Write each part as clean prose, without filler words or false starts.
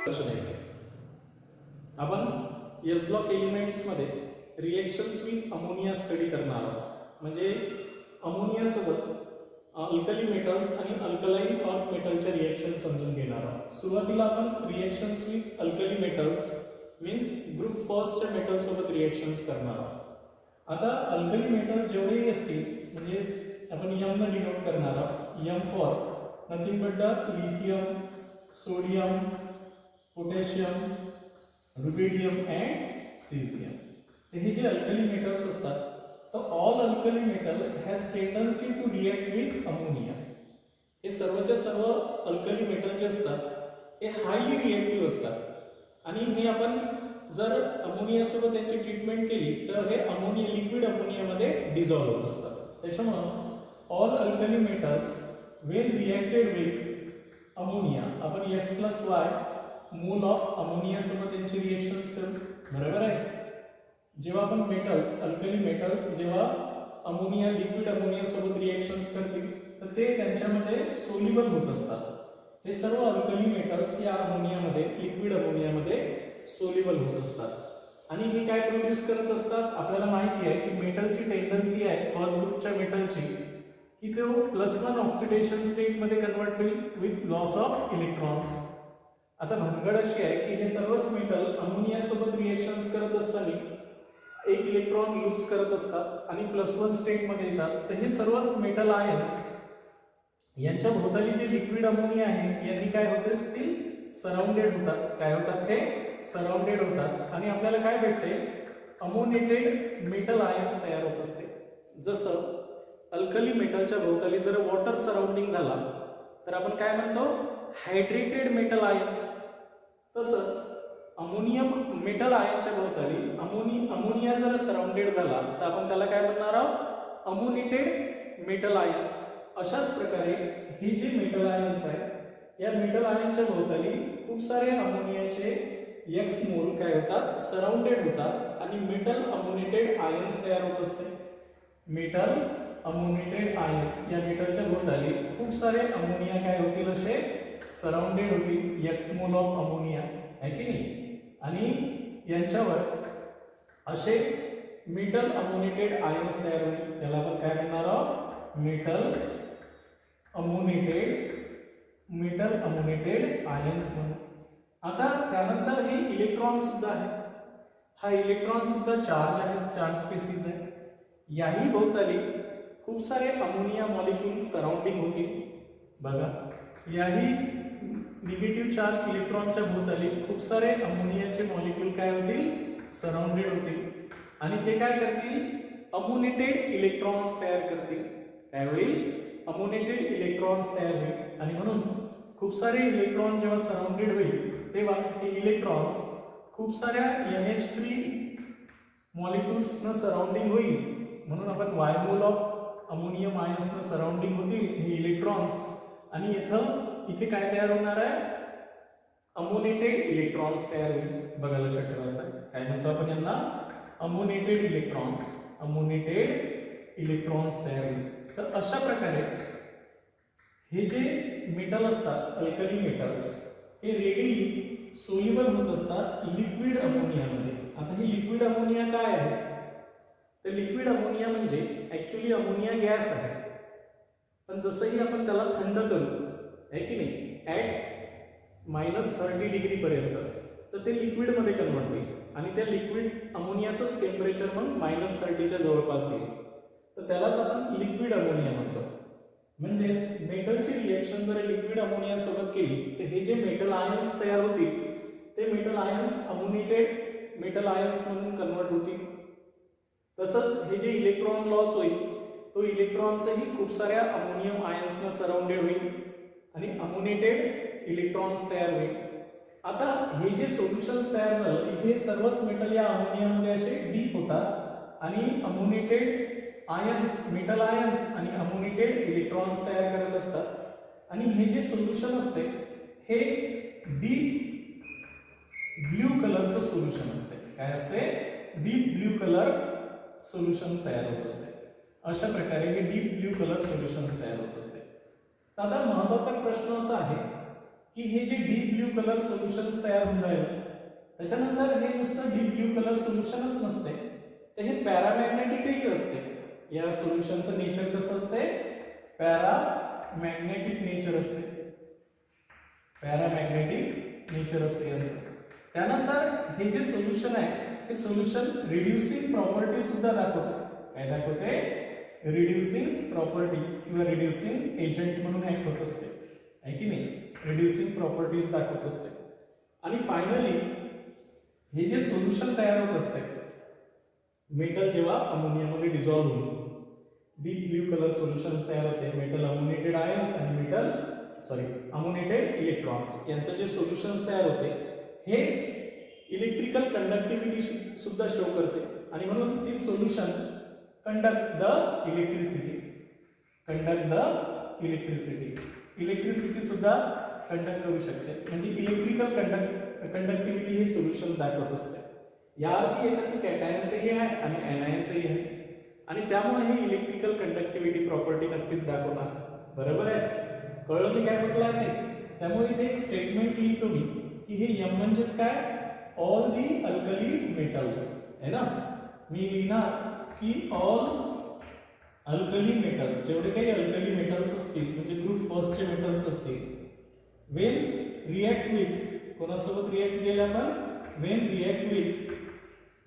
प्रश्न आहे आपण एस ब्लॉक एलिमेंट्स मध्ये रिएक्शन्स विथ अमोनिया स्टडी करणार आहोत. म्हणजे अमोनिया सोबत अल्कली मेटल्स आणि अल्कलाइन अर्थ मेटलच्या रिएक्शन समजून घेणार आहोत. सुरुवातीला आपण reactions with alkali metals means group फर्स्टच्या मेटल सोबत रिएक्शन्स करणार आहोत. आता अल्कली मेटल जेवढेही असतील म्हणजे आपण एम न डिनोट करणार आहोत. M for nothing but the lithium, sodium, potassium, rubidium and caesium. हे जे अल्कली मेटल्स असतात तर all alkali metal has tendency to react with ammonia. हे सर्वच्या सर्व अल्कली मेटल जे असतात हे हायली रिएक्टिव्ह असतात आणि हे आपण जर अमोनिया सोबत त्यांची ट्रीटमेंट केली तर हे अमोनिया लिक्विड अमोनियामध्ये डिझॉल्व होत असतात. त्याच्यामुळे all alkali metals Wien reacted with ammonia आपण X+Y मोल ऑफ अमोनिया सोबत त्यांची रिएक्शन्स करू. बरोबर आहे. जेव्हा आपण मेटल्स अल्कली मेटल्स जेव्हा अमोनिया लिक्विड अमोनिया सोबत रिएक्शन्स करतील तर ते त्यांच्यामध्ये सोल्युबल होत असतात. हे सर्व अल्कली मेटल्स या अमोनियामध्ये लिक्विड अमोनियामध्ये सोल्युबल होत असतात आणि हे काय प्रोड्यूस करत असतात. आपल्याला माहिती आहे की मेटलची टेंडन्सी आहे फर्स्ट ग्रुपच्या मेटलची की तो +1 ऑक्सिडेशन स्टेट मध्ये कन्वर्ट होईल विथ लॉस ऑफ इलेक्ट्रॉन्स. आता भानगड अशी आहे की हे सर्वच मेटल अमोनिया सोबत रिएक्शन्स करत असताना एक इलेक्ट्रॉन लूज करत असतात आणि +1 स्टेट मध्ये येतात. तर हे सर्वच मेटल आयन्स यांच्या भोवताली जे लिक्विड अमोनिया आहे यांनी काय होत असतील सराउंडेड होतात. काय होतात हे सराउंडेड होतात आणि आपल्याला काय भेटते अमोनेटेड मेटल आयन्स तयार होत असते. जसं अल्कली मेटलच्या भोवताली जर वॉटर सराउंडिंग झाला तर आपण काय म्हणतो हायड्रेटेड मेटल आयन्स. तसंच अमोनियम मेटल आयनच्या भोवताली अमोनिया जर सराउंडेड झाला तर आपण त्याला काय म्हणणार आहोत अमोनेटेड मेटल आयन्स. अशाच प्रकारे हे जे मेटल आयन्स आहेत या मेटल आयनच्या भोवताली खूप सारे अमोनियाचे X मोल काय होतात सराउंडेड होतात आणि मेटल अमोनेटेड आयन्स तयार होत असते. मेटल अमोनेटेड आयन्स या मेटलच्या भोवताली खूप सारे अमोनिया काय होतील असे सराउंडेड होतील X मोल ऑफ अमोनिया आहे की नाही. आणि यांच्यावर असे मेटल अमोनेटेड आयन्स तयार होईल. त्याला आपण काय म्हणणार आहोत मेटल अमोनेटेड आयन्स म्हणून. आता त्यानंतर हे इलेक्ट्रॉन सुद्धा आहे. हा इलेक्ट्रॉन सुद्धा चार्ज आहे चार्ज स्पेसिस आहे. याही भोवताली खूप सारे अमोनिया मॉलिक्यूल सराउंडिंग होतील. बघा याही निगेटिव्ह चार्ज इलेक्ट्रॉनच्या भोवताली खूप सारे अमोनियाचे मॉलिक्यूल काय होतील सराउंडेड होतील आणि ते काय करतील अमोनेटेड इलेक्ट्रॉन्स तयार करतील. काय होईल अमोनेटेड इलेक्ट्रॉन्स तयार होईल आणि म्हणून खूप सारे इलेक्ट्रॉन जेव्हा सराउंडेड होईल तेव्हा हे इलेक्ट्रॉन्स खूप साऱ्या NH3 मॉलिक्यूल्सनं सराउंडिंग होईल. म्हणून आपण Y mole of ammonium आयन्सनं surrounding होतील हे इलेक्ट्रॉन्स आणि इथे काय तयार होणार आहे अमोनेटेड इलेक्ट्रॉन्स तयार होईल. बघा लक्षात ठेवायचं आहे. काय म्हणतो आपण यांना अमोनेटेड इलेक्ट्रॉन्स तयार होईल. तर अशा प्रकारे हे जे मेटल असतात अल्कली मेटल्स हे रेडिली सोल्युबल होत असतात लिक्विड अमोनियामध्ये. आता हे लिक्विड अमोनिया काय आहे तर लिक्विड अमोनिया म्हणजे ऍक्च्युली अमोनिया गॅस आहे पण जसंही आपण त्याला थंड करू आहे की नाही ॲट -30 डिग्री पर्यंत तर ते लिक्विडमध्ये कन्वर्ट होईल आणि त्या लिक्विड अमोनियाचंच टेम्परेचर मग -30च्या जवळपास येईल. तर त्यालाच आपण लिक्विड अमोनिया म्हणतो. म्हणजेच मेटलची रिएक्शन जर लिक्विड अमोनिया सोबत केली तर हे जे मेटल आयन्स तयार होतील ते मेटल आयन्स अमोनेटेड मेटल आयन्स म्हणून कन्वर्ट होतील. तसंच हे जे इलेक्ट्रॉन लॉस होईल तो इलेक्ट्रॉन्सही खूप साऱ्या अमोनियम आयन्सनं सराउंडेड होईल आणि अमोनेटेड इलेक्ट्रॉन्स तयार होईल. आता हे जे सोल्युशन्स तयार झालं इथे सर्वच मेटल या अमोनियामध्ये असे डीप होतात आणि अमोनेटेड आयन्स मेटल आयन्स आणि अमोनेटेड इलेक्ट्रॉन्स तयार करत असतात आणि हे जे सोल्युशन असते हे डीप ब्ल्यू कलरचं सोल्युशन असते. काय असते डीप ब्ल्यू कलर सोल्युशन तयार होत असते. अशा प्रकारे हे डीप ब्ल्यू कलर सोल्युशन्स तयार होत असते. आता महत्त्वाचा प्रश्न असा आहे की हे जे डीप ब्ल्यू कलर सोल्युशन्स तयार होऊन राहिले त्याच्यानंतर हे नुसतं डीप ब्ल्यू कलर सोल्युशनच नसते, तर हे पॅरामॅग्नेटिकही असते। या सोल्युशनचं नेचर कसं असते? पॅरामॅग्नेटिक नेचर असते, पॅरामॅग्नेटिक नेचर असते यांचं। त्यानंतर हे जे सोल्युशन आहे हे सोल्युशन रिड्युसिंग प्रॉपर्टी सुद्धा दाखवते। काय दाखवते? रिड्युसिंग प्रॉपर्टीज किंवा रिड्युसिंग एजंट म्हणून ऍक्ट होत असते, आहे की नाही? रिड्युसिंग प्रॉपर्टीज दाखवत असते। आणि फायनली हे जे सोल्युशन तयार होत असते मेटल जेव्हा अमोनियामध्ये डिझॉल्व्ह होऊन डीप ब्ल्यू कलर सोल्युशन्स तयार होते, मेटल अमोनिएटेड आयन्स आणि अमोनिएटेड इलेक्ट्रॉन्स यांचं जे सोल्युशन्स तयार होते हे इलेक्ट्रिकल कंडक्टिव्हिटी सुद्धा शो करते आणि म्हणून ती solution conduct the electricity electricity सुद्धा कंडक्ट करू शकते, म्हणजे इलेक्ट्रिकल कंडक्टिव्हिटी हे सोल्युशन दाखवत असते। या अर्थी याच्यात कॅटायन्सही आहे आणि एनायन्सही आहे आणि त्यामुळे हे इलेक्ट्रिकल कंडक्टिव्हिटी प्रॉपर्टी नक्कीच दाखवतात। बरोबर आहे? कळलं मी काय म्हटलं आहे? त्यामुळे इथे एक स्टेटमेंट लिहितो मी की हे M म्हणजेच काय? ऑल दी अल्कली मेटल, है ना? मी लिहिणार की ऑल अल्कली मेटल, जेवढे काही अल्कली मेटल्स असतील म्हणजे ग्रुप फर्स्टचे मेटल्स असतील, वेन रिएक्ट विथ, कोणासोबत रिएक्ट केले आपण? वेन रिएक्ट विथ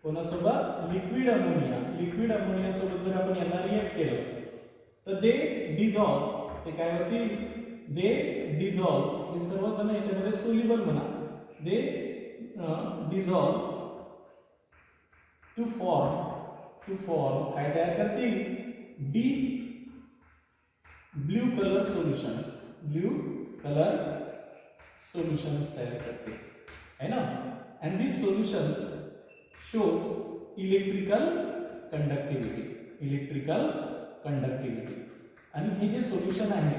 कोणासोबत? लिक्विड अमोनिया सोबत जर आपण यांना रिएक्ट केलं तर दे डिझॉल्व, ते काय होतील? दे डिझॉल्व, हे सर्वजण याच्यामध्ये सोल्युबल म्हणा, दे डिझॉल्व टू फॉर्म काय तयार करतील? डीप ब्ल्यू कलर सोल्युशन्स तयार करते, है ना? And this solutions shows electrical conductivity आणि हे जे सोल्युशन आहे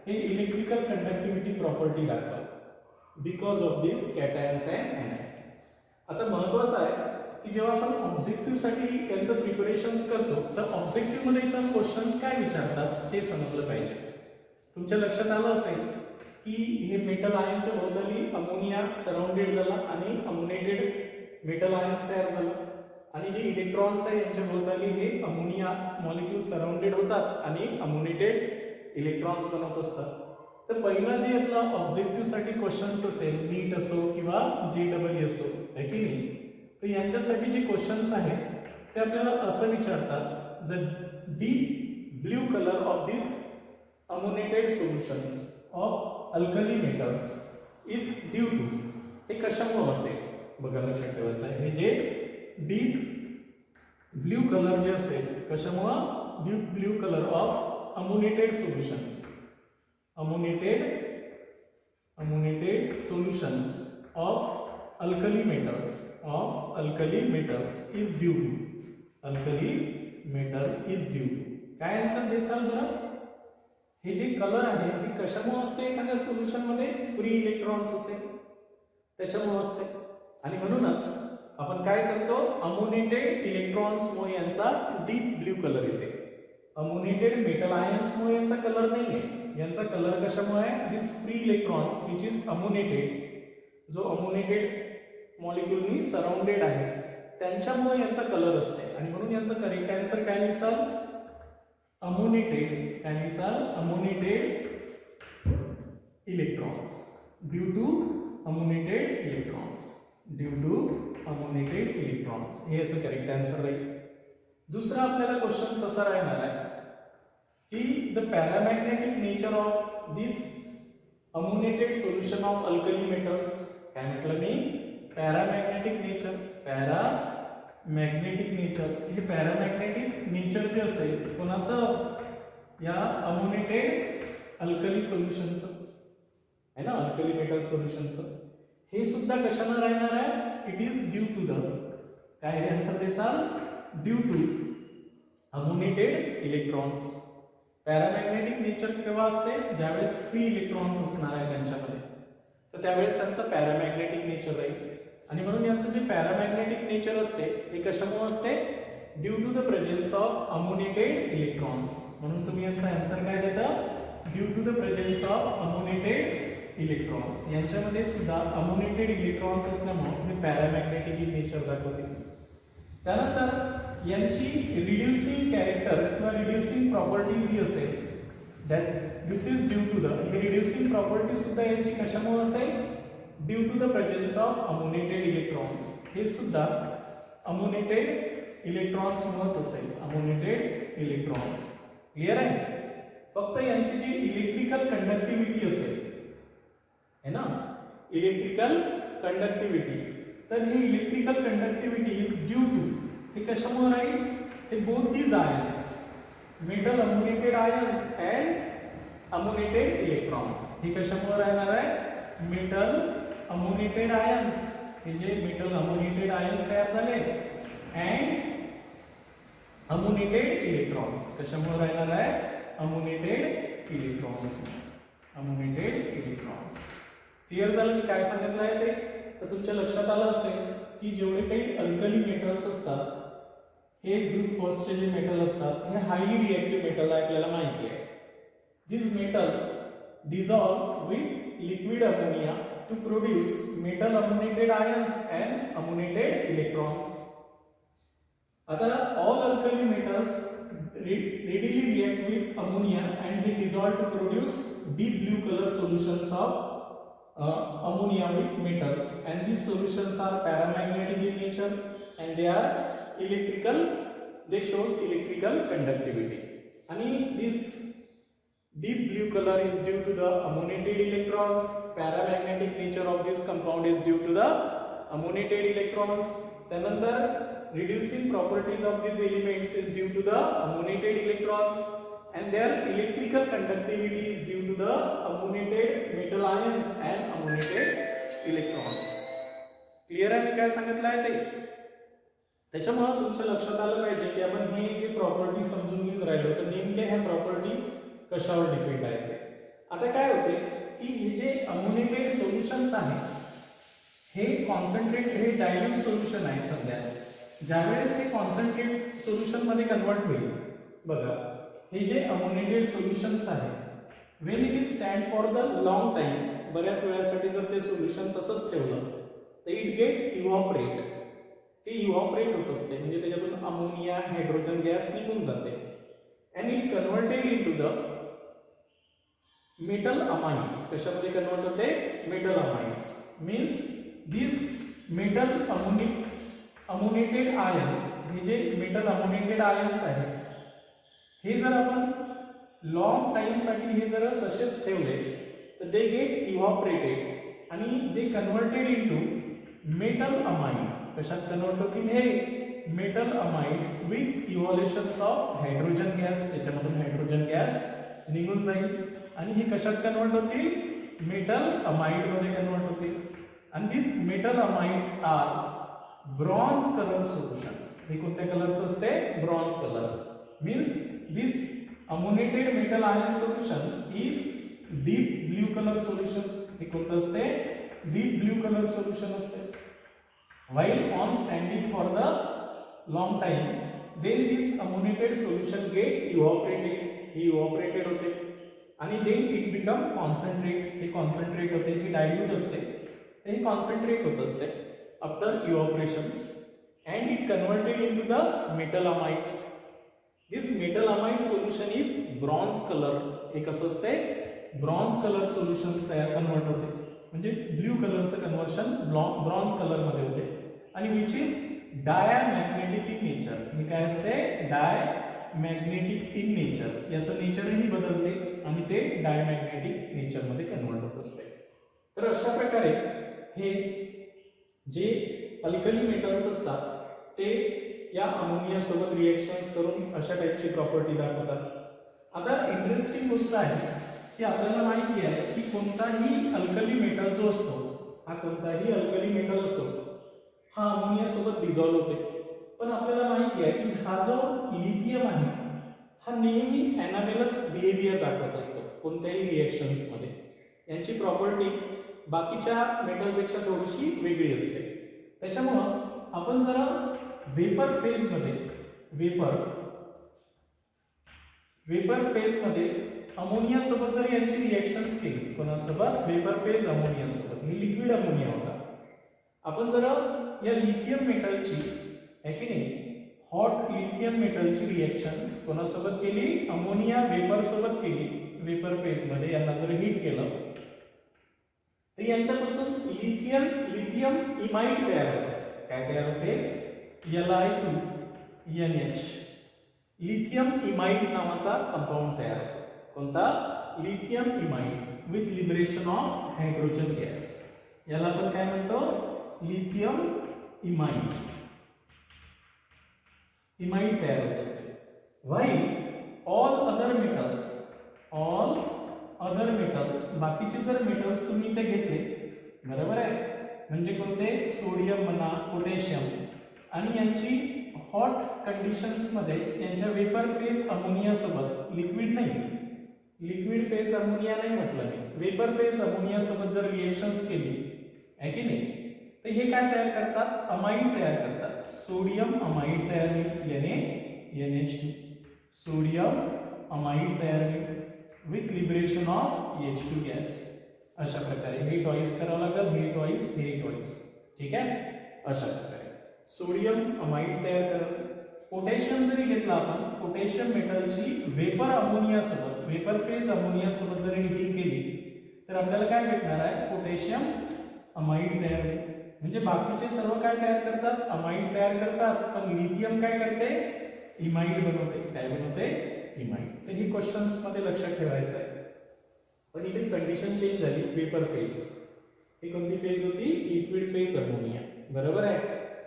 हे इलेक्ट्रिकल कंडक्टिव्हिटी प्रॉपर्टी दाखवतात because of this कॅटायन्स and anion. आता महत्त्वाचं आहे की जेव्हा आपण ऑब्जेक्टिव्ह साठी यांचं प्रिपरेशन्स करतो तर ऑब्जेक्टिव्ह मध्ये याच्यावर क्वेश्चन्स काय विचारतात ते समजलं पाहिजे। तुमच्या लक्षात आलं असेल की हे मेटल आयनच्या भोवताली अमोनिया सराउंडेड झाला आणि अमोनिएटेड मेटल आयन्स तयार झाला आणि जे इलेक्ट्रॉन्स आहे यांच्या भोवताली हे अमोनिया मॉलिक्यूल सराउंडेड होतात आणि अमोनिएटेड इलेक्ट्रॉन्स बनवत असतात। तर पहिला जे आपला ऑब्जेक्टिव्ह साठी क्वेश्चन्स असेल, नीट असो किंवा JEE असो, है की नाही, तर यांच्यासाठी जे क्वेश्चन्स आहेत ते आपल्याला असं विचारतात, the deep blue colour of this ammoniated solutions of alkali metals is due to, हे कशामुळे असेल? बघा लक्षात ठेवायचं आहे, हे जे डीप ब्ल्यू कलर जे असेल कशामुळे? Deep blue colour of ammoniated solutions of alkali metals is due to काय आन्सर देसाल बरं? हे जे कलर आहे हे कशामुळे असते? एखाद्या सोल्युशन मध्ये फ्री इलेक्ट्रॉन्स असेल त्याच्यामुळे असते आणि म्हणूनच आपण काय करतो? अमोनिएटेड इलेक्ट्रॉन्स मुळे यांचा डीप ब्ल्यू कलर येते, अमोनिएटेड मेटल आयन्स मुळे यांचा कलर नाहीये, यांचा कलर कशामुळे आहे? This free electrons which is ammoniated, जो अमोनिएटेड मॉलिक्यूलनी सराउंडेड आहे त्यांच्यामुळे यांचा कलर असते आणि म्हणून यांचा करेक्ट आन्सर काय लिहिसाल? अमोनिएटेड, काय लिहिसाल? Ammoniated electrons, due to ammoniated electrons, हे याचं करेक्ट आन्सर राहील। दुसरा आपल्याला क्वेश्चन असा राहणार आहे की the paramagnetic nature of this ammoniated solution of alkali metals, काय म्हटलं मी? पॅरामॅग्नेटिक नेचर, हे पॅरामॅग्नेटिक नेचर जे असेल कोणाचं? या अमोनिएटेड अल्कली सोल्युशनचं, है ना, अल्कली मेटल सोल्युशनचं, हे सुद्धा कशाने राहणार आहे? It is due to the, काय आन्सर देसाल? Due to ammoniated electrons. Paramagnetic nature केव्हा असते? ज्यावेळेस फ्री इलेक्ट्रॉन्स असणार आहे त्यांच्यामध्ये, तर त्यावेळेस त्यांचं पॅरामॅग्नेटिक नेचर राहील आणि म्हणून यांचं जे पॅरामॅग्नेटिक नेचर असते हे कशामुळे असते? Due to the presence of ammoniated electrons, म्हणून तुम्ही यांचा आन्सर काय देता? Due to the presence of ammoniated electrons यांच्यामध्ये सुद्धा अमोनेटेड इलेक्ट्रॉन्स असल्यामुळे हे पॅरामॅग्नेटिक इन नेचर दाखवते. त्यानंतर यांची रिड्युसिंग कॅरेक्टर किंवा रिड्युसिंग प्रॉपर्टीज ही असेल that this is due to the हे रिड्युसिंग प्रॉपर्टी सुद्धा यांची कशामुळे असेल due to the presence of ammoniated electrons. हे सुद्धा अमोनेटेड इलेक्ट्रॉन्स मुळेच असेल. अमोनेटेड इलेक्ट्रॉन्स क्लिअर आहे. फक्त यांची जी इलेक्ट्रिकल कंडक्टिव्हिटी असेल है ना इलेक्ट्रिकल कंडक्टिव्हिटी तर हे electrical conductivity is due to हे कशामुळे राहील हे both these ions metal ammoniated ions and ammoniated electrons. हे कशामुळे राहणार आहे मेटल अमोनेटेड आयन्स हे जे मेटल अमोनेटेड आयन्स तयार झाले अँड अमोनेटेड इलेक्ट्रॉन्स कशामुळे राहणार आहे अमोनेटेड इलेक्ट्रॉन्स. अमोनेटेड इलेक्ट्रॉन्स क्लिअर झालं मी काय सांगितलं आहे ते. तर तुमच्या लक्षात आलं असेल की जेवढे काही अल्कली मेटल्स असतात हे ग्रुप फर्स्टचे जे मेटल असतात हे हायली रिएक्टिव्ह मेटल आहे आपल्याला माहिती आहे. दिस metal dissolve with liquid ammonia to produce metal ammonated ions and ammonated electrons. Other all alkali metals readily react with ammonia and they dissolve to produce deep blue color solutions of ammonia with metals, and these solutions are paramagnetic in nature and they are electrical, they shows electrical conductivity. And this deep blue color is due to the ammonated electrons. Paramagnetic nature of this compound is due to the ammonated electrons. Another reducing properties of these elements is due to the ammonated electrons, and their electrical conductivity is due to the ammonated metal ions and ammonated electrons. Clear आहे मी काय सांगितलं आहे ते. त्याच्यामुळे तुमच्या लक्षात आलं पाहिजे की आपण हे जे प्रॉपर्टी समजून घेत राहिलो तर नेमके ह्या प्रॉपर्टी कशावर डिपेंड आहे ते. आता काय होते की हे जे अमोनेटेड सोल्युशन्स आहेत हे कॉन्सन्ट्रेट हे डायल्यूट सोल्युशन आहे सध्या. ज्यावेळेस हे कॉन्सन्ट्रेट सोल्युशन मध्ये कन्वर्ट होईल बघा हे जे अमोनेटेड सोल्युशन्स आहेत when it is stand for the long time बऱ्याच वेळासाठी जर ते सोल्युशन तसंच ठेवलं तर इट गेट इव्हॉपरेट. ते इव्हॉपरेट होत असते म्हणजे त्याच्यातून अमोनिया हायड्रोजन गॅस निघून जाते and it converted into the metal amine. कशामध्ये कन्वर्ट होते metal amides. Means these metal ammonated ions हे जे मेटल अमोनेटेड आयन्स आहेत हे जर आपण लॉंग टाइम साठी हे जर तसेच ठेवले तर दे गेट इव्हॉपरेटेड आणि they converted into metal amine. कशात कन्वर्ट होतील हे metal amide with evolutions of hydrogen gas. त्याच्यामधून हायड्रोजन गॅस निघून जाईल आणि हे कशात कन्वर्ट होतील मेटल अमाइड मध्ये कन्वर्ट होतील. आणि this metal amides are bronze colour solutions. हे कोणत्या कलरचं असते bronze colour. Means this ammoniated metal ion solutions is deep blue colour solutions. हे कोणतं असते डीप ब्ल्यू कलर सोल्युशन असते. while on standing for the long time then this ammonated solution get evaporated. he evaporated होते आणि then it become concentrate. हे concentrate होते हे dilute असते हे concentrate होत असते after evaporations and it converted into the metal amides. this metal amide solution is bronze color. हे कसं असते ब्रॉन्झ कलर सोल्युशन्स तयार कन्वर्ट होते म्हणजे ब्ल्यू कलरचं कन्वर्शन ब्रॉन्झ कलर मध्ये होते आणि which is diamagnetic in nature. हे काय असते डायमॅग्नेटिक इन नेचर. याचं नेचरही बदलते आणि ते डायमॅग्नेटिक नेचर मध्ये कन्वर्ट होत असते. तर अशा प्रकारे हे जे अल्कली मेटल्स असतात ते या अमोनिया सोबत रिएक्शन्स करून अशा टाइपची प्रॉपर्टी दाखवतात. आता इंटरेस्टिंग गोष्ट आहे की आपल्याला माहिती आहे की कोणताही अल्कली मेटल जो असतो हा कोणताही अल्कली मेटल असो हा अमोनिया सोबत डिझॉल्व होते. पण आपल्याला माहिती आहे की हा जो लिथियम आहे हा नेहमी एनामेलस बिहेवियर दाखवत असतो कोणत्याही रिएक्शन्स मध्ये. यांची प्रॉपर्टी बाकीच्या मेटलपेक्षा थोडीशी वेगळी असते. त्याच्यामुळं आपण जरा वेपर फेज मध्ये वेपर फेज मध्ये अमोनिया सोबत जर यांची रिएक्शन्स केली कोणासोबत वेपर फेज अमोनिया सोबत. हे लिक्विड अमोनिया होता. आपण जरा या लिथियम मेटलची आहे की नाही हॉट लिथियम मेटलची रिएक्शन्स कोणासोबत केली अमोनिया वेपर सोबत केली वेपर फेज मध्ये. यांना जर हीट केलं तर यांच्यापासून लिथियम इमाइड तयार होत असते. काय तयार होते Li2NH लिथियम इमाइड नावाचा कंपाऊंड तयार होतो. कोणता lithium imide with liberation of hydrogen gas. याला आपण काय म्हणतो लिथियम इमाइड तयार होत असते. व्हाईल ऑल अदर मेटल्स बाकीचे जर मेटल्स तुम्ही इथे घेतले बरोबर आहे म्हणजे कोणते सोडियम म्हणा पोटॅशियम आणि यांची हॉट कंडिशन्स मध्ये यांच्या वेपर फेज अमोनिया सोबत लिक्विड फेज अमोनिया नाही म्हटलं मी वेपर फेज अमोनिया सोबत जर रिएक्शन्स केली आहे की नाही तर हे काय तयार करतात अमाइड तयार करतात. सोडियम अमाइड तयार होईल NH2 सोडियम अमाइड तयार होईल with liberation of H2 gas. अशा प्रकारे हे टॉईस करावं लागेल हे टॉईस ठीक आहे. अशा प्रकारे सोडियम अमाइड तयार करेल. पोटॅशियम जरी घेतला आपण पोटॅशियम मेटलची वेपर फेज अमोनिया सोबत जर हीटिंग केली तर आपल्याला काय भेटणार आहे पोटॅशियम अमाइड तयार होईल. म्हणजे बाकीचे सर्व काय तयार करतात अमाइड तयार करतात पण लिथियम काय करते इमाइड बनवते. काय बनवते इमाइड. तर ही क्वेश्चन्स मध्ये लक्षात ठेवायचं आहे. पण इथे कंडिशन चेंज झाली वेपर फेज. ही कोणती फेज होती लिक्विड फेज अमोनिया बरोबर आहे.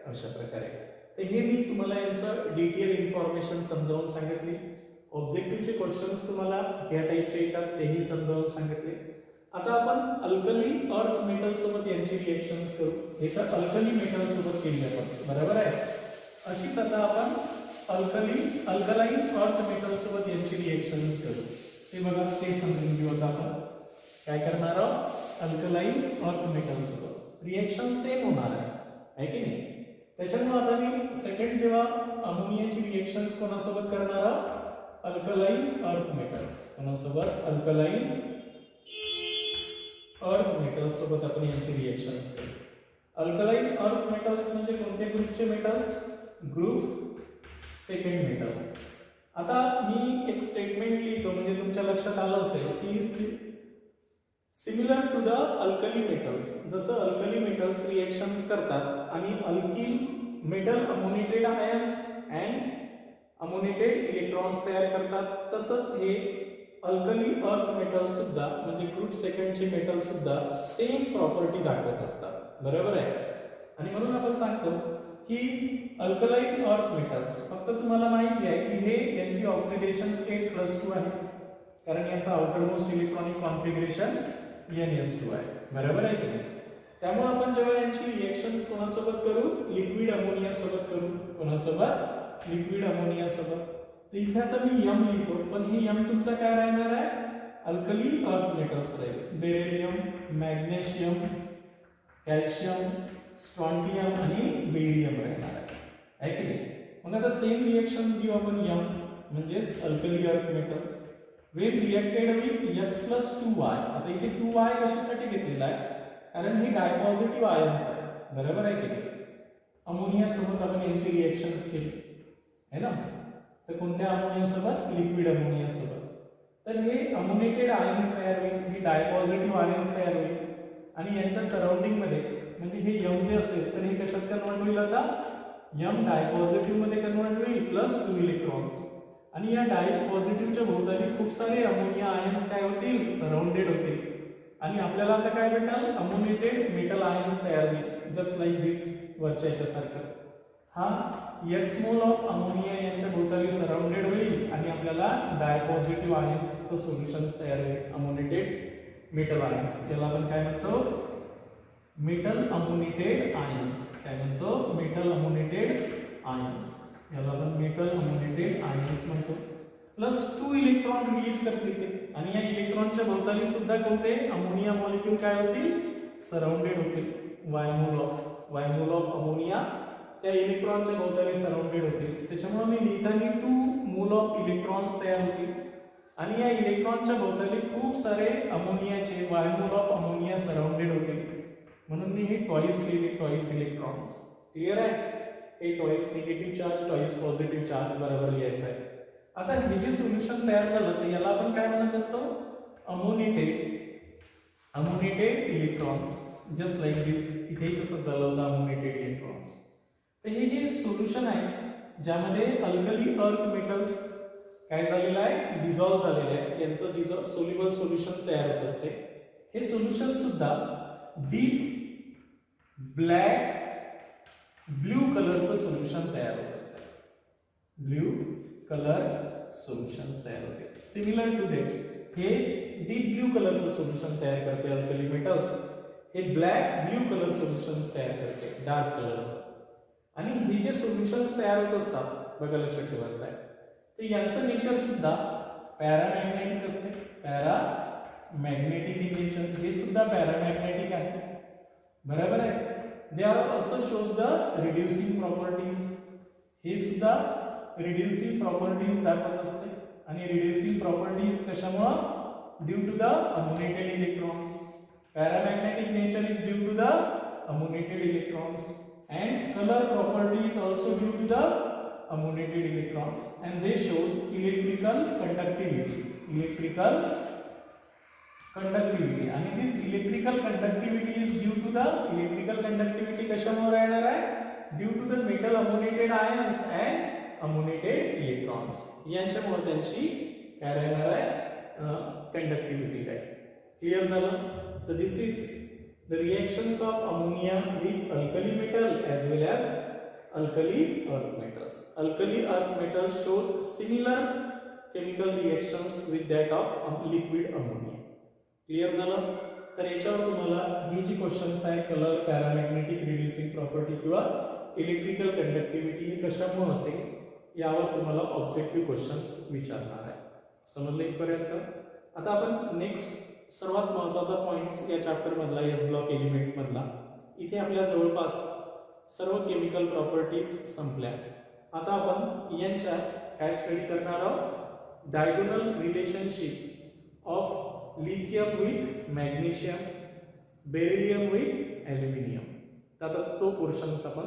अशा प्रकारे तर हे मी तुम्हाला यांचं डिटेल इन्फॉर्मेशन समजावून सांगितली. ऑब्जेक्टिव्हचे क्वेश्चन्स तुम्हाला ह्या टाइपचे येतात तेही समजावून सांगितले. आता आपण अल्कली अर्थ मेटल सोबत यांची रिएक्शन्स करू. हे तर अल्कली मेटल सोबत केली आपण बरोबर आहे. अशीच आता आपण अल्कलाइन अर्थ मेटल सोबत यांची रिएक्शन्स करू. ते बघा ते समजून घेऊ. आता आपण काय करणार आहोत अल्कलाइन अर्थ मेटल सोबत रिएक्शन सेम होणार आहे की नाही. त्याच्यामुळे आता मी सेकंड जेव्हा अमोनियाची रिएक्शन्स कोणासोबत करणार आहोत अल्कलाइन अर्थ मेटल्स कोणासोबत अल्कलाइन अर्थ मेटल्स सोबत आपण यांची रिएक्शन्स करू. अल्कलाइन अर्थ मेटल्स म्हणजे कोणते ग्रुपचे मेटल्स ग्रुप सेकंड मेटल. आता मी एक स्टेटमेंट लिहितो म्हणजे तुमच्या लक्षात आलं असेल की similar to the alkali metals. जसं अल्कली मेटल्स रिएक्शन्स करतात आणि alkali metal ammoniated ions and ammoniated electrons तयार करतात तसंच हे अल्कली अर्थ मेटल सुद्धा म्हणजे ग्रुप सेकंडचे मेटल सुद्धा सेम प्रॉपर्टी दाखवत असतात बरोबर आहे. आणि म्हणून आपण सांगतो की अल्कलाइन अर्थ मेटल्स फक्त तुम्हाला माहिती आहे की हे यांची ऑक्सिडेशन स्टेट +2 आहे कारण यांचा outer most electronic configuration NS2 आहे बरोबर आहे की नाही. त्यामुळे आपण जेव्हा यांची रिएक्शन्स कोणासोबत करू लिक्विड अमोनिया सोबत करू. कोणासोबत लिक्विड अमोनिया सोबत. तर इथे आता मी M लिहितो पण हे M तुमचा काय राहणार आहे अल्कली अर्थ मेटल्स राहील. बेरिलियम मॅग्नेशियम कॅल्शियम स्ट्रॉन्टियम आणि बेरियम राहणार आहे की नाही. मग आता सेम रिएक्शन्स घेऊ आपण M म्हणजेच alkali earth metals when reacted with X+2Y. आता इथे 2Y कशासाठी घेतलेला आहे कारण हे डायपॉझिटिव्ह आयन्स आहे बरोबर आहे की नाही. अमोनिया सोबत आपण यांची रिएक्शन्स केली है ना. तर कोणत्या अमोनिया सोबत लिक्विड अमोनिया सोबत. तर हे अमोनिएटेड आयन्स तयार होईल हे डायपॉझिटिव्ह आयन्स तयार होईल आणि यांच्या सराउंडिंग मध्ये म्हणजे हे M जे असेल तर हे कशात कन्वर्ट होईल आता M डायपॉझिटिव्ह मध्ये कन्वर्ट होईल +2 इलेक्ट्रॉन्स आणि या डायपॉझिटिव्हच्या भोवताली खूप सारे अमोनिया आयन्स काय होतील सराउंडेड होतील आणि आपल्याला आता काय भेटेल अमोनिएटेड मेटल आयन्स तयार होईल जस्ट लाईक दिस वरच्या याच्यासारखं. हा X मोल ऑफ अमोनिया यांच्या भोवताली सराउंडेड होईल आणि आपल्याला डायपॉझिटिव्ह आयन्सचं सोल्युशन्स तयार होईल अमोनिएटेड मेटल आयन्स. त्याला आपण काय म्हणतो मेटल अमोनिएटेड आयन्स. काय म्हणतो मेटल अमोनिएटेड आयन्स. याला आपण मेटल अमोनिएटेड आयन्स म्हणतो. +2 इलेक्ट्रॉन रिलीज करते ते आणि या इलेक्ट्रॉनच्या भोवताली सुद्धा कोणते अमोनिया मॉलिक्यूल काय होतील सराउंडेड होतील. y मोल ऑफ अमोनिया त्या इलेक्ट्रॉनच्या भोवताली सराउंडेड होतील. त्याच्यामुळे मी लिहिताना 2 मोल ऑफ इलेक्ट्रॉन्स तयार होतील आणि या इलेक्ट्रॉनच्या भोवताली खूप सारे अमोनियाचे वायमोल ऑफ अमोनिया सराउंडेड होते, म्हणून मी हे ट्वाइस लिहिले, ट्वाइस इलेक्ट्रॉन्स. क्लिअर आहे? हे twice negative charge, twice positive charge बरोबर लिहायचं आहे. आता हे जे सोल्युशन तयार झालं तर याला आपण काय म्हणत असतो? अमोनेटेड इलेक्ट्रॉन्स, जस्ट लाईक दिस. इथे तसंच झालं होतं, अमोनेटेड इलेक्ट्रॉन्स. तर हे जे सोल्युशन आहे ज्यामध्ये अल्कली अर्थ मेटल्स काय झालेलं आहे? डिझॉल्व्ह झालेलं आहे. यांचं सोल्युबल सोल्युशन तयार होत असते. हे सोल्युशन सुद्धा डीप ब्लॅक ब्ल्यू कलरचं सोल्युशन तयार होत असते. ब्ल्यू कलर सोल्युशन्स तयार होते. सिमिलर टू दॅट हे डीप ब्ल्यू कलरचं सोल्युशन तयार करते अल्कली मेटल्स. हे ब्लॅक ब्ल्यू कलर सोल्युशन्स तयार करते, डार्क कलरचं. आणि हे जे सोल्युशन्स तयार होत असतात, बघा लक्षात ठेवायचं आहे, तर यांचं नेचर सुद्धा पॅरामॅग्नेटिक असते. Paramagnetic in nature. हे सुद्धा पॅरामॅग्नेटिक आहे, बरोबर आहे. They are also shows the reducing properties. हे सुद्धा रिड्युसिंग प्रॉपर्टीज दाखवत असते. आणि रिड्युसिंग प्रॉपर्टीज कशामुळे? Due to the ammoniated electrons. Paramagnetic nature is due to the ammoniated electrons. And color property is also due to the ammonated electrons, and they shows electrical conductivity. And this electrical conductivity is due to the electrical conductivity कशामुळे राहणार आहे? Due to the metal ammonated ions and ammonated electrons. यांच्यामुळे त्यांची काय राहणार आहे? Conductivity आहे. Clear झालं? तर दिस is the reactions of ammonia with alkali metal as well as alkali earth metals. Alkali earth metal shows similar chemical reactions with that of liquid ammonia. Clear झालं? तर याच्यावर तुम्हाला ही जी क्वेश्चन्स आहे, कलर, पॅरामॅग्नेटिक, रिड्युसिंग प्रॉपर्टी किंवा electrical conductivity हे कशामुळे असेल यावर तुम्हाला ऑब्जेक्टिव्ह क्वेश्चन्स विचारणार आहे. समजलं इथपर्यंत? आता आपण नेक्स्ट सर्वात महत्त्वाचा पॉइंट्स या चॅप्टर मधला, एस ब्लॉक एलिमेंट मधला. इथे आपल्या जवळपास सर्व केमिकल प्रॉपर्टीज संपल्या. आता आपण यांच्या काय स्टडी करणार आहोत? Diagonal relationship of lithium with magnesium, beryllium with aluminium. तर आता तो पोर्शन्स आपण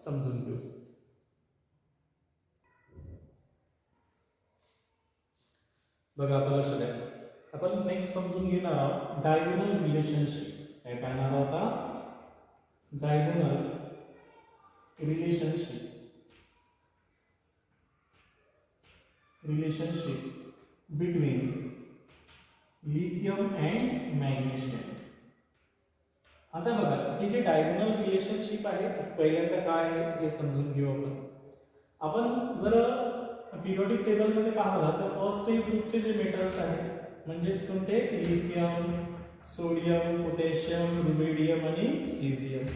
समजून घेऊ. बघा आता लक्ष द्या, आपण नेक्स्ट समजून घेणार आहोत डायगोनल रिलेशनशिप. काय पाहणार आहोत आता? Diagonal relationship between lithium and magnesium. आता बघा, हे जे डायगोनल रिलेशनशिप आहे पहिल्यांदा काय आहे हे समजून घेऊ आपण जर पिरियोडिक टेबल मध्ये पाहिलं तर फर्स्ट ग्रुपचे जे मेटल्स आहेत म्हणजेच कोणते? लिथियम, सोडियम, पोटॅशियम, रुबिडियम आणि सीझियम.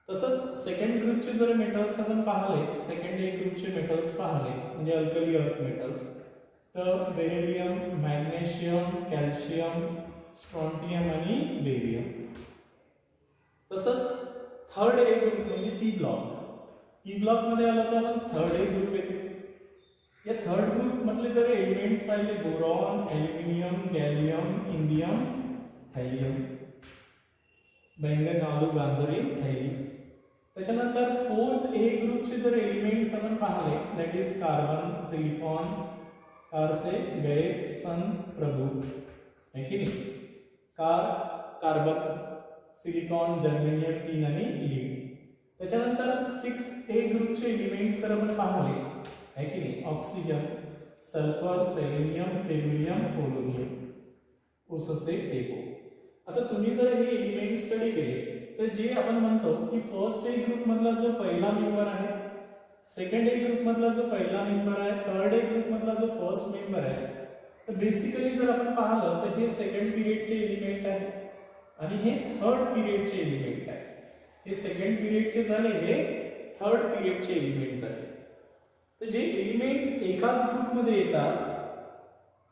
तसंच सेकंड ग्रुपचे जर मेटल्स आपण पाहिले, सेकंड ए ग्रुपचे मेटल्स पाहिले म्हणजे अल्कली अर्थ मेटल्स, तर बेरिलियम, मॅग्नेशियम, कॅल्शियम, स्ट्रॉन्टियम आणि बेरियम. तसंच थर्ड ए ग्रुप म्हणजे पी ब्लॉक. पी ब्लॉक मध्ये आलं तर आपण थर्ड ए ग्रुप येते. या थर्ड ग्रुप मधले जर एलिमेंट्स पाहिले, बोरॉन, ॲल्युमिनियम, गॅलियम, इंडियम, थायलियम, बैंगन, आलू, गांजरी, थायली. त्याच्यानंतर फोर्थ ए ग्रुपचे जर एलिमेंट्स आपण पाहिले, दॅट इज कार्बन, सिलिकॉन, कार से गए सन प्रभु, है की नाही? कार्बन, सिलिकॉन, जर्मेनियम, टीन आणि लीड. त्याच्यानंतर सिक्स्थ ए ग्रुपचे एलिमेंट्स जर आपण पाहिले, है की नाही? ऑक्सिजन, सल्फर, सेलेनियम, टेल्युरियम, पोलोनियम, ओससे एको. आता तुम्ही जर हे एलिमेंट स्टडी केले तर जे आपण म्हणतो की फर्स्ट ए ग्रुप मधला जो पहिला मेंबर आहे, सेकंड ए ग्रुप मधला जो पहिला मेंबर आहे, थर्ड ए ग्रुप मधला जो फर्स्ट मेंबर आहे, तर बेसिकली जर आपण पाहिलं तर हे सेकंड पिरियडचे एलिमेंट आहे आणि हे थर्ड पिरियडचे एलिमेंट आहे. हे सेकंड पिरियडचे झाले, हे थर्ड पिरियडचे एलिमेंट झाले. तर जे एलिमेंट एकाच ग्रुपमध्ये येतात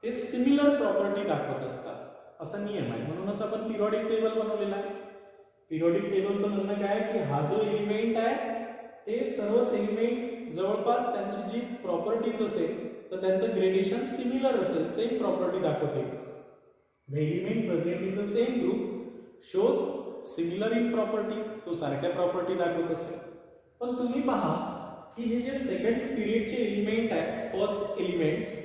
ते सिमिलर प्रॉपर्टी दाखवत असतात, असा नियम आहे. म्हणूनच आपण पिरियोडिक टेबल बनवलेला आहे. पिरियोडिक टेबलचं म्हणणं काय आहे की हा जो एलिमेंट आहे ते सर्वच एलिमेंट जवळपास त्यांची जी प्रॉपर्टीज असेल तर त्यांचं ग्रेडेशन सिमिलर असेल, सेम प्रॉपर्टी दाखवते. The element present in the same group shows similar in properties, तो सारख्या प्रॉपर्टी दाखवत असेल. पण तुम्ही पहा की हे जे सेकंड पिरियडचे एलिमेंट आहे, फर्स्ट एलिमेंट्स,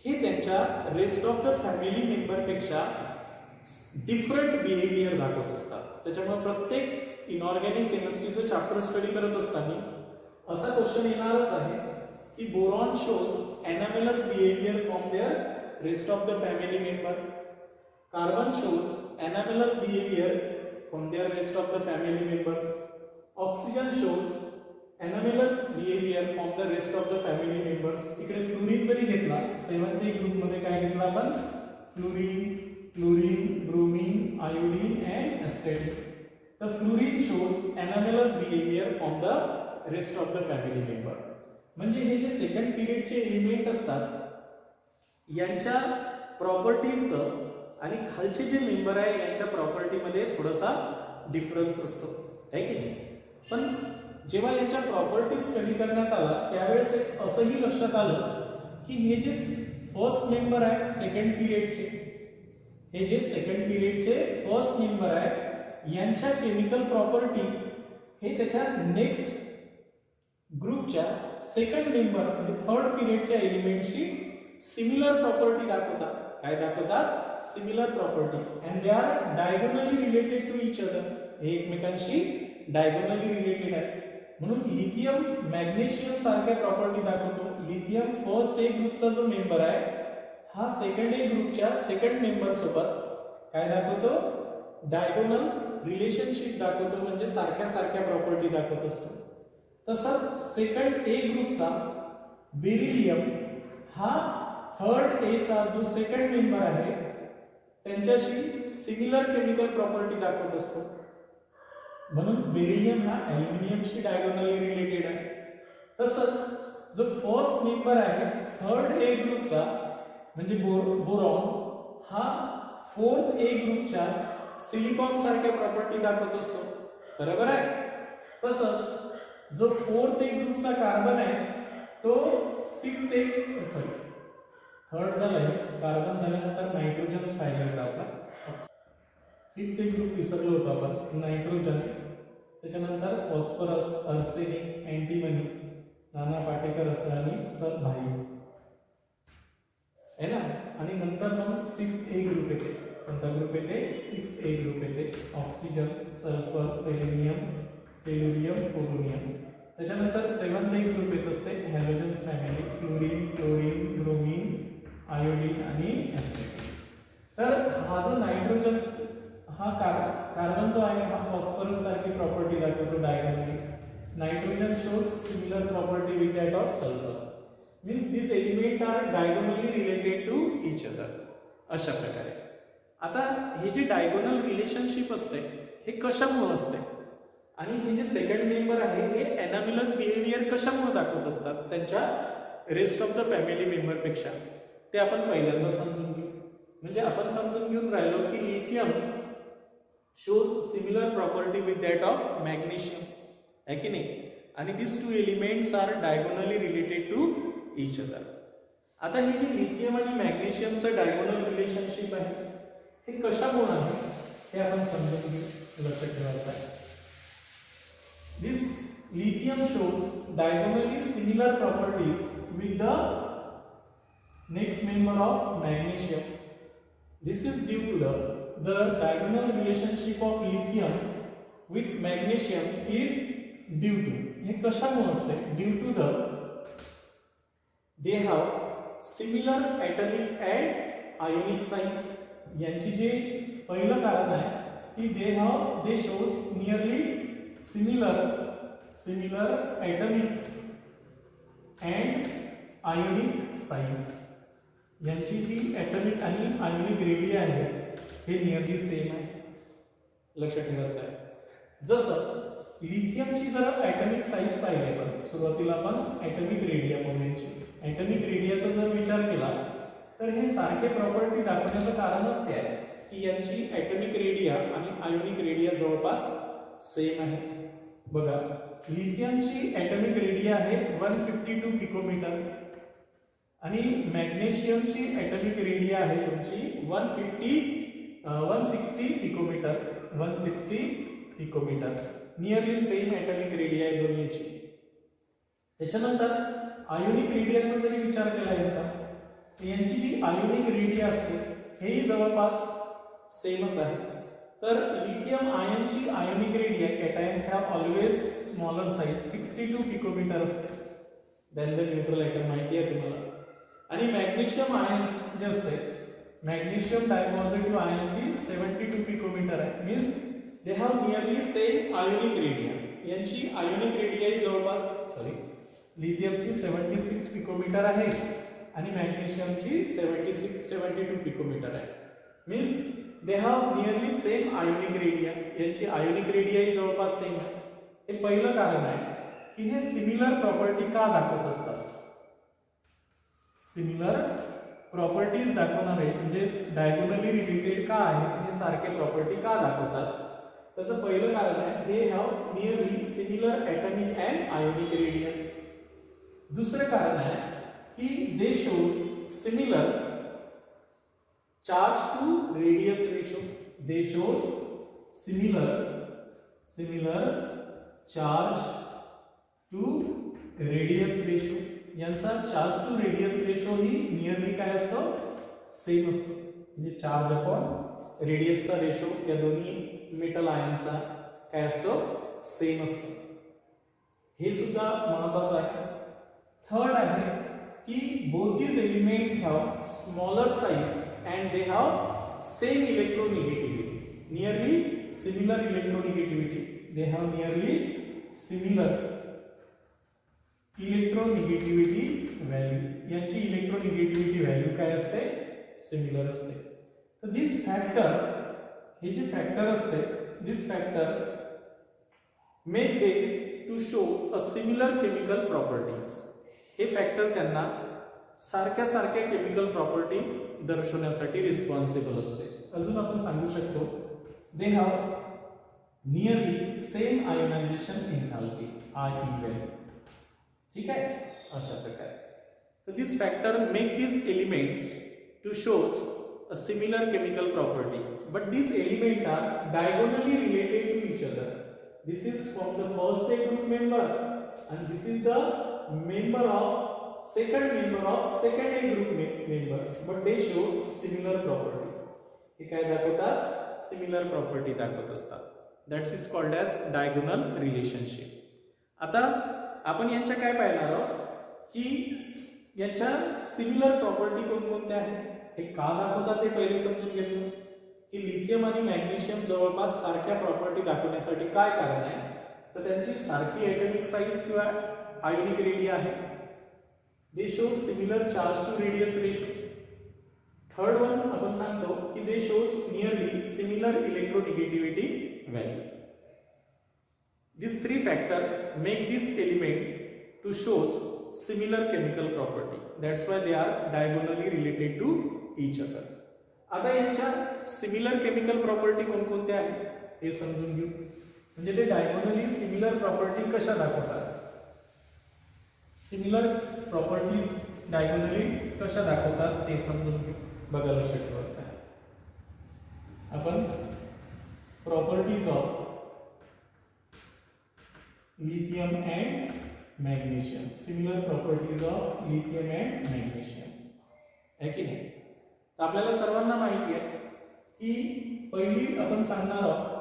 हे त्यांच्या रेस्ट ऑफ द फॅमिली मेंबरपेक्षा डिफरंट बिहेवियर दाखवत असतात. त्याच्यामुळे प्रत्येक इनऑर्गॅनिक केमिस्ट्रीचं चॅप्टर स्टडी करत असताना असा क्वेश्चन येणारच आहे की boron shows anomalous behaviour from their rest of the family member, carbon shows anomalous behaviour from their rest of the family members, oxygen shows anomalous behaviour from the rest of the family members. इकडे fluorine जरी घेतला, 7th group मध्ये काय घेतला आपण, fluorine, chlorine, bromine, iodine and astatine. तर fluorine shows anomalous behaviour from the rest of the family member. म्हणजे हे जे सेकंड पिरियडचे एलिमेंट असतात यांच्या प्रॉपर्टीज आणि खालचे जे मेंबर आहे यांच्या प्रॉपर्टीमध्ये थोडासा डिफरन्स असतो, आहे की नाही. पण जेव्हा यांच्या प्रॉपर्टी स्टडी करण्यात आला त्यावेळेस एक असंही लक्षात आलं की हे जे फर्स्ट मेंबर आहे सेकंड पिरियडचे, हे जे सेकंड पिरियडचे फर्स्ट मेंबर आहे यांच्या केमिकल प्रॉपर्टी हे त्याच्या नेक्स्ट ग्रुपच्या सेकंड मेंबर म्हणजे थर्ड पिरियडच्या एलिमेंटशी सिमिलर प्रॉपर्टी दाखवतात. काय दाखवतात, similar property, and they are diagonally related to each other, हे एकमेकांशी डायगोनली रिलेटेड आहे. म्हणून लिथियम मॅग्नेशियम सारख्या प्रॉपर्टी दाखवतो. लिथियम फर्स्ट ए ग्रुपचा जो मेंबर आहे हा सेकंड ए ग्रुपच्या सेकंड मेंबर सोबत काय दाखवतो, डायगोनल रिलेशनशिप दाखवतो, म्हणजे सारख्या सारख्या प्रॉपर्टी दाखवत असतो. तसंच सेकंड ए ग्रुपचा बेरिलियम हा थर्ड ए चा जो सेकंड मेंबर आहे त्यांच्याशी सिमिलर केमिकल प्रॉपर्टी दाखवत असतो. म्हणून बेरिलियम हा ॲल्युमिनियमशी डायगोनली रिलेटेड आहे. तसंच जो फर्स्ट मेंबर आहे थर्ड ए ग्रुपचा म्हणजे बोरॉन हा फोर्थ ए ग्रुपच्या सिलिकॉन सारख्या प्रॉपर्टी दाखवत असतो, बरोबर आहे. तसंच जो फोर्थ ए ग्रुपचा कार्बन आहे तो फिफ्थ ए थर्ड झालाय, कार्बन झाल्यानंतर नायट्रोजन पाहिजे होता आपला, फिफ्थ ए ग्रुप विसरलो होतो आपण, नायट्रोजन, त्याच्यानंतर phosphorus, arsenic, antimony, Nana Patekar असं आणि सर भाई आहे ना. आणि नंतर मग 6th ए ग्रुप येते, कोणता ग्रुप येते, 6th ए ग्रुप येते, ऑक्सिजन, सल्फर, सेलेनियम, टेल्युरियम, पोलोनियम. त्याच्यानंतर 7th ए ग्रुप येत असते, halogens family, fluorine, chlorine, bromine, iodine आणि एस्टेट. तर हा जो नायट्रोजन हा कार्बन जो आहे हा फॉस्फरस सारखी प्रॉपर्टी दाखवतो diagonally. Nitrogen shows similar property with that of sulphur. Means this element are diagonally related to each other. अशा प्रकारे आता हे जे डायगोनल रिलेशनशिप असते हे कशामुळे असते आणि हे जे सेकंड मेंबर आहे हे एनामिलस बिहेवियर कशामुळे दाखवत असतात त्यांच्या रेस्ट ऑफ द फॅमिली मेंबरपेक्षा, ते आपण पहिल्यांदा समजून घेऊ. म्हणजे आपण समजून घेऊन राहिलो की lithium shows similar property with that of magnesium, आहे की नाही. आणि this two elements are diagonally related to each other. आता हे जे लिथियम आणि मॅग्नेशियमचं डायगोनल रिलेशनशिप आहे हे कशामुळे आहे हे आपण समजून घेऊ, लक्षात ठेवायचं आहे. दिस lithium shows diagonally similar properties with the next member of magnesium. This is due to the diagonal relationship of lithium with magnesium is due to, हे कशामुळे असते, due to the they have similar atomic and ionic size. यांची जे पहिलं कारण आहे की they shows nearly similar atomic and ionic size. यांची जी atomic आणि ionic रेडिया आहे हे नियरली सेम आहे, लक्षात ठेवायचं आहे. जसं लिथियमची जर ॲटॉमिक साईज पाहिली आपण, सुरुवातीला आपण ॲटॉमिक रेडिया बघायची. ॲटॉमिक रेडियाचा जर विचार केला तर हे सारखे प्रॉपर्टी दाखवण्याचं कारणच ते आहे की यांची ॲटॉमिक रेडिया आणि आयोनिक रेडिया जवळपास सेम आहे. बघा, लिथियमची ॲटॉमिक रेडिया आहे 152 पिकोमीटर आणि मॅग्नेशियमची ॲटॉमिक रेडिया आहे तुमची 160 picometre. 160 picometre nearly same atomic radii आहे दोन्हीची. त्याच्यानंतर आयोनिक रेडियाचा जरी विचार केला यांची जी आयोनिक रेडिया असते हेही जवळपास सेमच आहे. तर लिथियम आयनची ionic radii cations have always smaller size 62 picometre असते देन द न्यूट्रल ॲटम, माहिती आहे तुम्हाला. आणि मॅग्नेशियम आयन्स जे असते मॅग्नेशियम डायपॉझिटिव्ह आयनची 72 पिकोमीटर आहे. Means they have nearly same ionic radii. यांची आयोनिक रेडिया जवळपास लिथियमची 76 पिकोमीटर आहे आणि मॅग्नेशियमची 72 पिकोमीटर आहे. Means they have nearly same ionic radii. यांची आयोनिक रेडिया ही जवळपास सेम आहे. हे पहिलं कारण आहे की हे सिमिलर प्रॉपर्टी का दाखवत असतात. सिमिलर प्रॉपर्टीज दाखवणारे म्हणजे डायगोनली रिलेटेड का आहे, हे सारखे प्रॉपर्टी का दाखवतात. त्याचं पहिलं कारण आहे they have nearly similar atomic and ionic radii. दुसरं कारण आहे की they shows similar charge to radius ratio. They shows similar charge to radius ratio. यांचा चार्ज टू रेडियस रेशो ही नियरली काय असतो, सेम असतो. म्हणजे चार्ज अपॉन रेडियसचा रेशो या दोन्ही मेटल आयनचा काय असतो, सेम असतो. हे सुद्धा महत्त्वाचं आहे. थर्ड आहे की both these element have smaller size and they have same electronegativity, nearly similar electronegativity. They have nearly similar electronegativity value. यांची इलेक्ट्रोनिगेटिव्हिटी व्हॅल्यू काय असते, सिमिलर असते. तर दिस फॅक्टर, हे जे फॅक्टर असते, this factor make they to show a similar chemical properties. हे factor त्यांना सारख्या केमिकल प्रॉपर्टी दर्शवण्यासाठी रिस्पॉन्सिबल असते. अजून आपण सांगू शकतो they have nearly same ionisation enthalpy IE. ठीक आहे, अशा प्रकारे. तर this factor make this elements to shows a similar chemical property but this element are diagonally related to each other. This is from the first A group member and this is the second member of second A group members, but they shows similar property. हे काय दाखवतात, similar property दाखवत असतात. That's is called as diagonal relationship. आता आपण यांच्या काय पाहणार आहोत की यांच्या सिमिलर प्रॉपर्टी कोणकोणत्या आहेत, हे का दाखवतात ते पहिले समजून घेतलं. की लिथियम आणि मॅग्नेशियम जवळपास सारख्या प्रॉपर्टी दाखवण्यासाठी काय कारण आहे, तर त्यांची सारखी ॲटॉमिक साइज किंवा आयोनिक रेडिया आहे. They shows similar charge to radius ratio. Third one आपण सांगतो की they shows nearly similar electronegativity value. This three factor make this element to shows similar chemical property. That's why they are diagonally related to each other. आता यांच्या similar chemical property कोणकोणत्या आहेत हे समजून घेऊ. म्हणजे ते डायगोनली सिमिलर प्रॉपर्टी कशा दाखवतात, सिमिलर प्रॉपर्टीज डायगोनली कशा दाखवतात ते समजून घेऊ. बघा, लक्षात ठेवायचं आहे आपण properties of lithium and magnesium. Similar properties of lithium and magnesium आहे की नाही. तर आपल्याला सर्वांना माहिती आहे की पहिली आपण सांगणार आहोत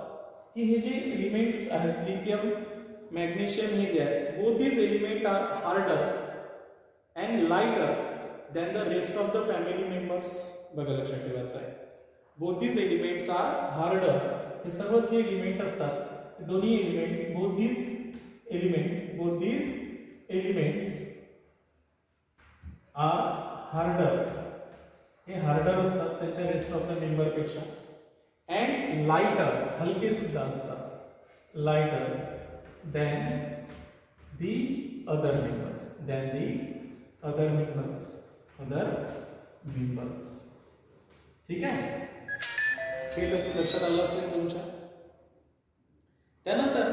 की हे जे एलिमेंट्स आहेत लिथियम मॅग्नेशियम हे जे आहे, both these element are harder and lighter than the rest of the family members. बघा, लक्षात ठेवायचं आहे both these elements are harder. हे सर्व जे एलिमेंट असतात दोन्ही element both these elements are harder. हे हार्डर असतात त्यांच्या रेस्ट ऑफ द मेंबर पेक्षा. अँड लाइटर, हलके सुद्धा असतात, lighter than the other members. ठीक आहे, हे लक्षात आलं असेल तुमच्या. त्यानंतर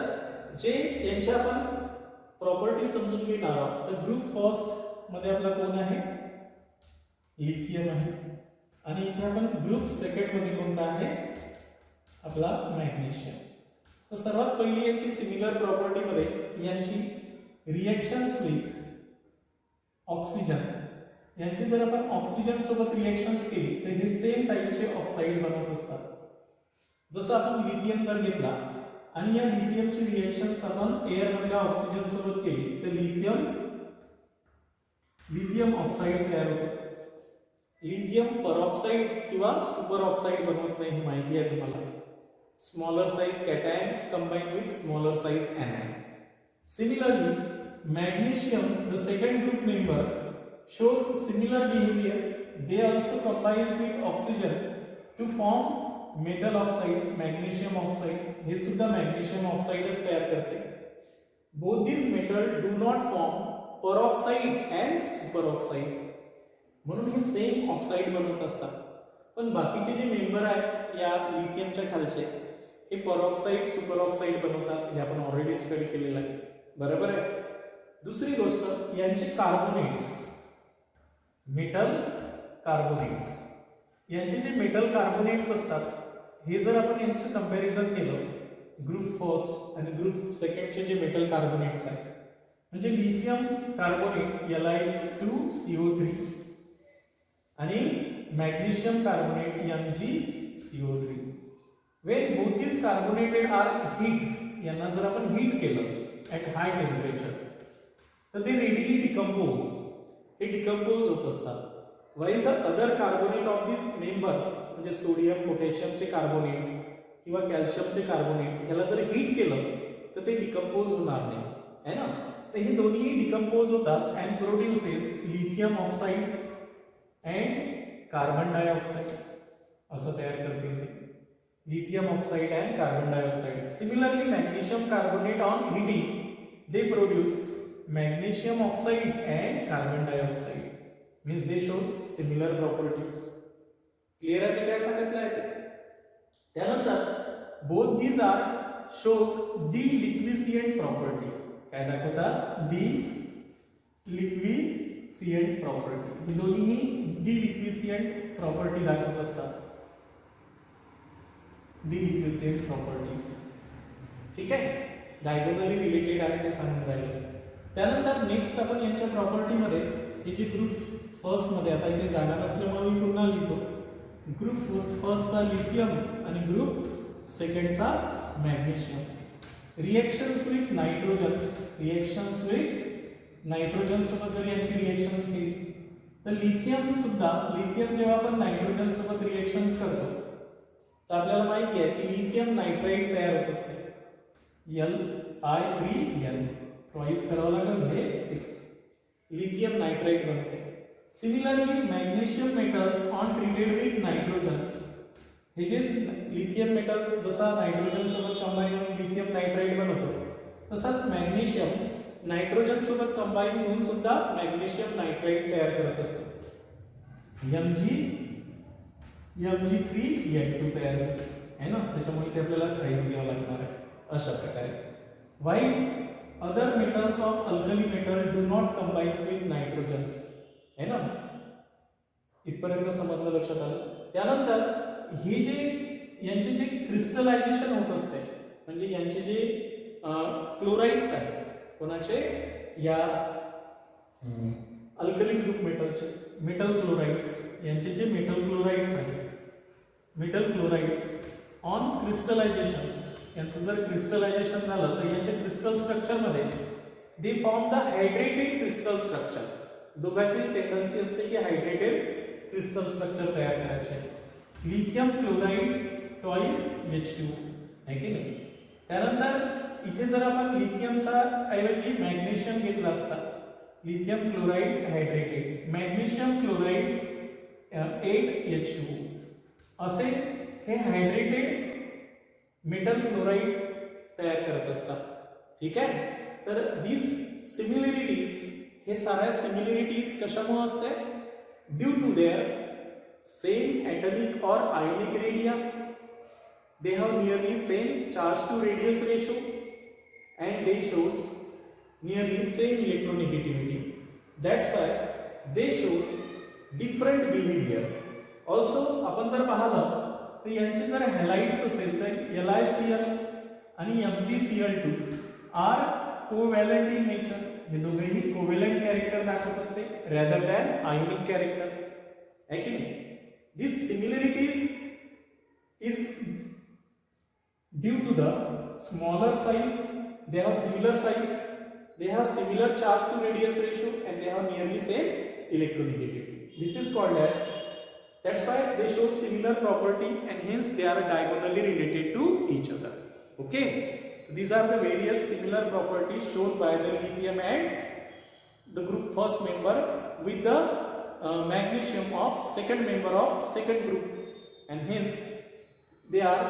जे यांच्या आपण प्रॉपर्टी समजून घेणार आहोत, तर ग्रुप फर्स्ट मध्ये आपला कोण आहे, लिथियम आहे आणि इथे आपण ग्रुप सेकंड मध्ये कोणता आहे आपला मॅग्नेशियम. तर सर्वात पहिली यांची सिमिलर प्रॉपर्टी मध्ये यांची रिएक्शन्स विथ ऑक्सिजन, यांची जर आपण ऑक्सिजन सोबत रिएक्शन्स केली तर हे सेम टाईपचे ऑक्साईड बनत असतात. जसं आपण लिथियम जर घेतला आणि या लिथियमची रिएक्शन्स आपण एअर मधल्या ऑक्सिजन सोबत केली तर लिथियम ऑक्साईड तयार होतो. लिथियम परऑक्साईड किंवा सुपर ऑक्साईड बनवत नाही, ही माहिती आहे तुम्हाला. Smaller size cation combine with smaller size anion. Similarly, magnesium, the second group member, shows similar behavior. They also combines with oxygen to form metal oxide, magnesium oxide. हे सुद्धा magnesium oxide तयार करते. Both these metals do not form peroxide and superoxide. म्हणून हे same oxide बनवत असतात. पण बाकीचे जे मेंबर आहेत या लिथियमच्या खालचे हे परऑक्साईड सुपरऑक्साईड बनवतात, हे आपण ऑलरेडी स्टडी केलेलं आहे. बरोबर आहे. दुसरी गोष्ट यांचे कार्बोनेट्स, मेटल कार्बोनेट्स, यांचे जे मेटल कार्बोनेट्स असतात हे जर आपण यांचं कंपॅरिझन केलं ग्रुप फर्स्ट आणि ग्रुप सेकंडचे जे मेटल कार्बोनेट्स आहेत, म्हणजे लिथियम कार्बोनेट Li2CO3 आणि magnesium carbonate MgCO3. when both these carbonated are heat, यांना जर आपण हीट केलं at high temperature तर ते readily decompose, हे डिकम्पोज होत असतात. while the other carbonate of these members, म्हणजे सोडियम पोटॅशियमचे कार्बोनेट किंवा कॅल्शियमचे कार्बोनेट याला जर हीट केलं तर ते डिकम्पोज होणार नाही, है ना. तर हे दोन्ही डिकम्पोज होतात and produces lithium oxide and carbon dioxide असं तयार करतील ते. lithium oxide and carbon dioxide. Similarly, magnesium carbonate on heating, they produce magnesium oxide and carbon dioxide. Means they shows similar properties. Clear आहे मी काय सांगितलं आहे ते. त्यानंतर both these are shows deliquescent property. काय दाखवतात? deliquescent property. हे दोन्ही deliquescent property दाखवत असतात. deliquescent properties. ठीक आहे, डायगोनली रिलेटेड आहे ते सांगून राहिले. त्यानंतर नेक्स्ट आपण यांच्या प्रॉपर्टी मध्ये हे जे ग्रुप फर्स्ट मध्ये, आता इथे जागा नसल्यामुळे मी पुन्हा लिहितो, ग्रुप फर्स्टचा लिथियम आणि ग्रुप सेकंडचा magnesium. Reactions with nitrogens, reactions with nitrogen सोबत जर यांची रिएक्शन्स केली तर लिथियम सुद्धा, लिथियम जेव्हा आपण नायट्रोजन सोबत रिएक्शन्स करतो तर आपल्याला माहिती आहे की लिथियम नायट्राइड तयार होत असते. Li3N ट्वाइस करावं लागेल, हे 6 लिथियम नायट्राइड बनते. Similarly magnesium metals on treated with nitrogens, हे जे लिथियम मेटल्स जसा नायट्रोजन सोबत कंबाईन होऊन लिथियम नायट्राइड बनवतो तसाच मॅग्नेशियम नायट्रोजन सोबत कंबाईन होऊन सुद्धा मॅग्नेशियम नायट्राइड तयार करत असतो. Mg3N2 तयार होते, है ना. त्याच्यामुळे ते आपल्याला थ्राईस घ्यावं लागणार आहे अशा प्रकारे. while other metals of alkali metal do not combine with nitrogens, है ना. इथपर्यंत समजलं, लक्षात आलं. त्यानंतर हे जे यांचे जे क्रिस्टलायझेशन होत असते, म्हणजे यांचे जे क्लोराइड्स आहेत कोणाचे, या अल्कली ग्रुप मेटलचे मेटल क्लोराइड्स, यांचे जे मेटल क्लोराइड्स आहेत, मेटल क्लोराइड्स ऑन क्रिस्टलायझेशन्स, यांचं जर क्रिस्टलायझेशन झालं तर यांच्या क्रिस्टल स्ट्रक्चर मध्ये they form the hydrated crystal structure. दोघांची टेंडन्सी असते की हायड्रेटेड क्रिस्टल स्ट्रक्चर तयार करायचे. लिथियम क्लोराइड ट्वाइस H2 आहे की नाही. त्यानंतर इथे जर आपण लिथियमचा ऐवजी मॅग्नेशियम घेतला असता, lithium chloride hydrated, magnesium chloride 8H2 असे हे हायड्रेटेड मेटल क्लोराइड तयार करत असतात. ठीक आहे. तर दीज सिमिलरिटीज, हे साऱ्या सिमिलरिटीज कशामुळे असते? Due to their same atomic और ionic radii, they have nearly same charge to radius ratio and they shows nearly same electronegativity. That's why they shows different behaviour. Also आपण जर पाहिलं तर यांचे जर हॅलाइड्स असेल तर LiCl आणि MgCl2 R covalent in nature. हे दोघेही कोव्हॅलंट कॅरेक्टर दाखवत असते रॅदर दॅन आयोनिक कॅरेक्टर, आहे की नाही. This similarities is due to the smaller size. They have similar size, they have similar charge to radius ratio, and they have nearly same electronegativity. This is called as, that's why they show similar property, and hence they are diagonally related to each other. Okay, these are the various similar properties shown by the lithium and the group first member with the magnesium of second member of second group, and hence they are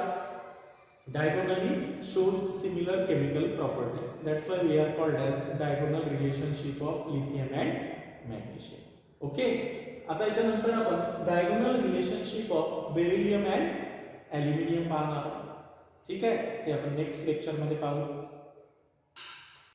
diagonally shows similar chemical property. That's why we are called as diagonal relationship of lithium and magnesium. Okay, आता याच्यानंतर आपण diagonal relationship of beryllium and aluminium पाहणार आहोत. ठीक आहे, ते आपण next lecture मध्ये पाहू.